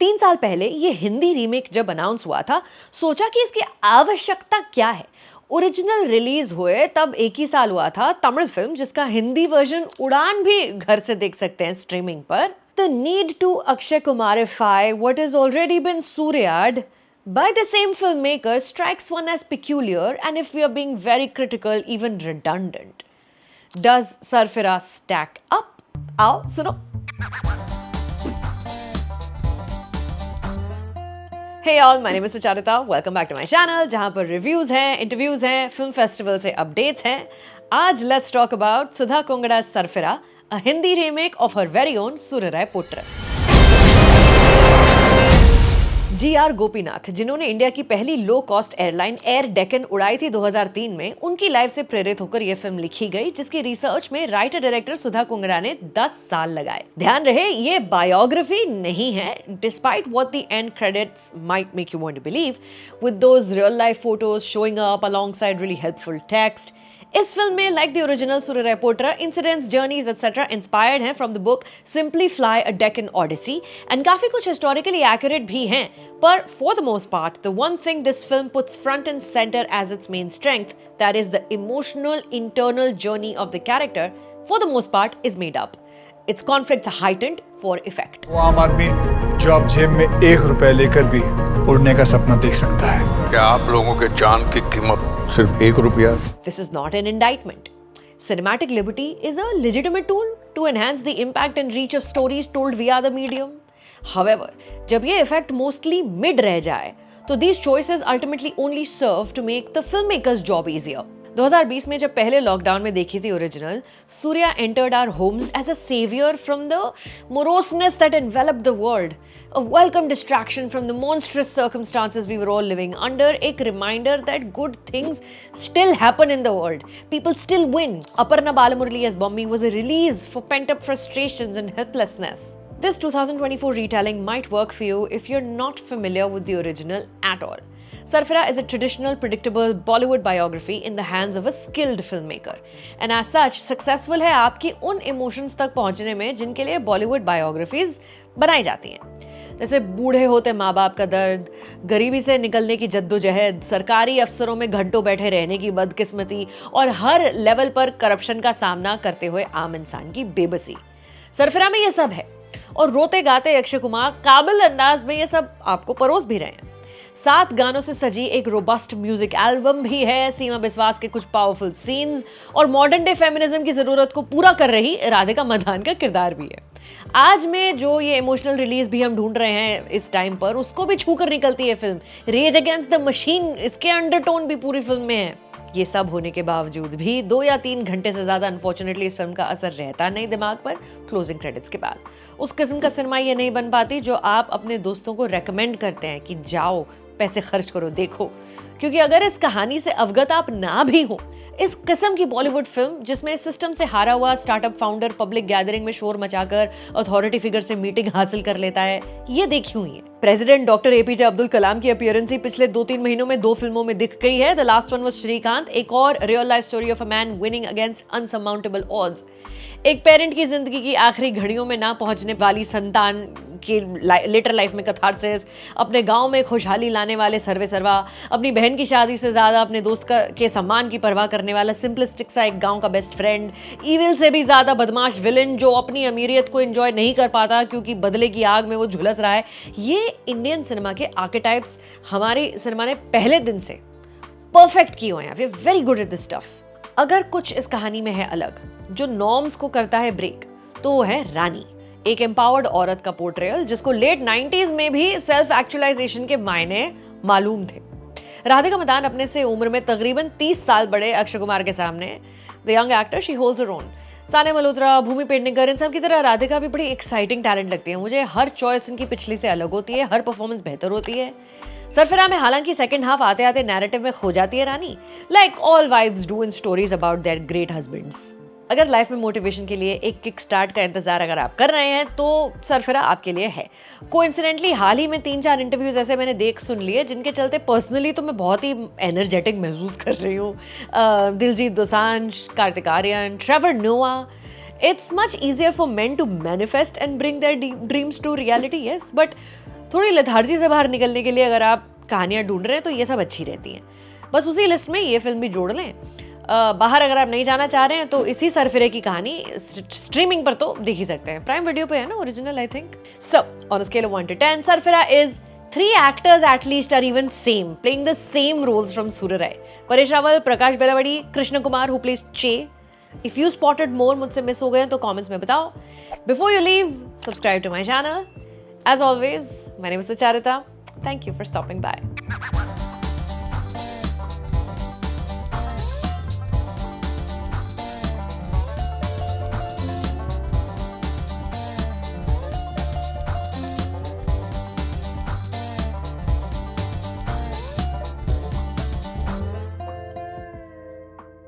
3 साल पहले ये हिंदी रीमेक जब अनाउंस हुआ था, सोचा कि इसकी आवश्यकता क्या है। ओरिजिनल रिलीज हुए तब एक ही साल हुआ था तमिल फिल्म जिसका हिंदी वर्जन उड़ान भी घर से देख सकते हैं स्ट्रीमिंग पर। The need to Akshay Kumarify what is already been सूर्याड by the same filmmaker strikes one as peculiar and, if we are being very critical, even redundant. Does Sarfira stack up? आओ सुनो। Hey all, my name is Sucharita. Welcome back to my channel जहाँ पर reviews हैं, interviews हैं, film festival से updates हैं। आज let's talk about Sudha Kongada's Sarfira, a Hindi remake of her very own Suryarai Potra. G.R.. Gopinath, जिन्होंने India की पहली low cost airline air Deccan उड़ाई थी 2003 में, उनकी लाइफ से प्रेरित होकर यह फिल्म लिखी गई, जिसकी रिसर्च में राइटर डायरेक्टर सुधा कोंगड़ा ने 10 साल लगाए। ध्यान रहे, ये बायोग्राफी नहीं है, despite what the end credits might make you want to believe, with those real life photos showing up alongside really helpful text. इस फिल्म में, like the original Soorarai Pottru, incidents, journeys etcetera inspired हैं from the book simply fly a Deccan odyssey, and काफी कुछ historically accurate भी हैं। पर for the most part, the one thing this film puts front and center as its main strength, that is the emotional internal journey of the character, for the most part is made up. Its conflicts are heightened for effect. वो आम आदमी जो आप जेब में 1 रुपया लेकर भी उड़ने का सपना देख सकता है। क्या आप लोगों के जान की कीमत सिर्फ 1 रुपया? This is not an indictment. Cinematic liberty is a legitimate tool to enhance the impact and reach of stories told via the medium. However, जब ये इफेक्ट मोस्टली मिड रह जाए, तो these choices ultimately only serve to make the filmmaker's job easier. 2020 में जब पहले lockdown में देखी थी original, Surya entered our homes as a savior from the moroseness that enveloped the world, a welcome distraction from the monstrous circumstances we were all living under, एक reminder that good things still happen in the world, people still win. Aparna Balamurali as Bommi was a release for pent-up frustrations and helplessness. This 2024 retelling might work for you if you're not familiar with the original at all. Sarfira is a traditional, predictable Bollywood biography in the hands of a skilled filmmaker, and as such, successful है आपकी उन emotions तक पहुंचने में जिनके लिए Bollywood biographies बनाई जाती हैं। जैसे बूढ़े होते माँ बाप का दर्द, गरीबी से निकलने की जद्दोजहद, सरकारी अफसरों में घंटों बैठे रहने की बदकिस्मती और हर लेवल पर करप्शन का सामना करते हुए आम इंसान की बेबसी। सरफिरा में ये सब है, और रोते गाते अक्षय कुमार काबिल अंदाज में ये सब आपको परोस भी रहे हैं। 7 गानों से सजी एक रोबस्ट म्यूजिक एल्बम भी है, सीमा बिस्वास के कुछ पावरफुल सीन्स और मॉडर्न डे फेमिनिज्म की जरूरत को पूरा कर रही राधिका मदान का किरदार भी है। आज में जो ये इमोशनल रिलीज भी हम ढूंढ रहे हैं इस टाइम पर, उसको भी छू कर निकलती है film. Rage Against the Machine, इसके अंडरटोन भी पूरी फिल्म में है। ये सब होने के बावजूद भी 2 या 3 घंटे से ज्यादा अनफॉर्चुनेटली इस फिल्म का असर रहता नहीं दिमाग पर क्लोजिंग क्रेडिट्स के बाद। उस किस्म का सिनेमा ये नहीं बन पाती जो आप अपने दोस्तों को रेकमेंड करते हैं कि जाओ पैसे खर्च करो देखो, क्योंकि अगर इस कहानी से अवगत आप ना भी हो, इस किस्म की बॉलीवुड फिल्म जिसमें सिस्टम से हारा हुआ स्टार्टअप फाउंडर पब्लिक गैदरिंग में शोर मचाकर अथॉरिटी फिगर से मीटिंग हासिल कर लेता है, ये देखी हुई है। President doctor APJ Abdul Kalam की अपीयरेंस ही पिछले 2-3 महीनों में 2 फिल्मों में दिख गई है। The last one was Srikanth, एक और real life story of a man winning against insurmountable odds. एक पेरेंट की जिंदगी की आखिरी घड़ियों में ना पहुंचने वाली संतान की लेटर लाइफ में कथारसिस, अपने गांव में खुशहाली लाने वाले सर्वे सर्वा, अपनी बहन की शादी से ज्यादा अपने दोस्त के सम्मान की परवाह करने वाला सिंपलिस्टिक सा एक गांव का बेस्ट फ्रेंड, ईविल से भी ज्यादा बदमाश विलन जो अपनी अमीरियत को एंजॉय नहीं कर पाता क्योंकि बदले की आग में वो झुलस रहा है। ये इंडियन सिनेमा के आर्केटाइप्स हमारे सिनेमा ने पहले दिन से परफेक्ट किए हुए हैं। We are very good at this stuff. अगर कुछ इस कहानी में है अलग, जो नॉर्म्स को करता है ब्रेक, तो वो है रानी, एक एम्पावर्ड औरत का पोर्ट्रेयल जिसको लेट 90s में भी सेल्फ एक्चुअलाइजेशन के मायने मालूम थे। राधिका मदान अपने से उम्र में तकरीबन 30 साल बड़े अक्षय कुमार के सामने the young actor she holds her own. Sania Malhotra, Bhumi Pednekar, इन सब की तरह राधिका भी बड़ी एक्साइटिंग टैलेंट लगती है मुझे। हर चॉइस इनकी पिछली से अलग होती है, हर परफॉर्मेंस बेहतर होती है। सरफिरा में हालांकि सेकंड हाफ आते आते नैरेटिव में खो जाती है Rani, like all wives do in stories about their great husbands. अगर लाइफ में मोटिवेशन के लिए एक किक स्टार्ट का इंतजार अगर आप कर रहे हैं तो सरफिरा आपके लिए है। कोइंसिडेंटली हाल ही में 3-4 इंटरव्यूज ऐसे मैंने देख सुन लिए जिनके चलते पर्सनली तो मैं बहुत ही एनर्जेटिक महसूस कर रही हूँ। दिलजीत दोसांझ, कार्तिक आर्यन, ट्रेवर नोआ, It's much easier for men to manifest and bring their dreams to reality, yes, but थोड़ी लेथार्जी से बाहर निकलने के लिए अगर आप कहानियाँ ढूंढ रहे हैं तो ये सब अच्छी रहती हैं। बस उसी लिस्ट में ये फिल्म भी जोड़ लें। बाहर अगर आप नहीं जाना चाह रहे हैं तो इसी सरफिरे की कहानी स्ट्रीमिंग पर तो देख ही सकते हैं, प्राइम वीडियो पे है ना original I think. So on scale of 1 to 10 Sarfira is 3 actors at least are even same, playing the same roles from Surya Rai. Paresh Rawal, Prakash Belawadi, Krishna Kumar who plays Che. If you spotted more मुझसे miss हो गए तो comments में बताओ. Before you leave, subscribe to my channel. As always, my name is Sucharita. Thank you for stopping by.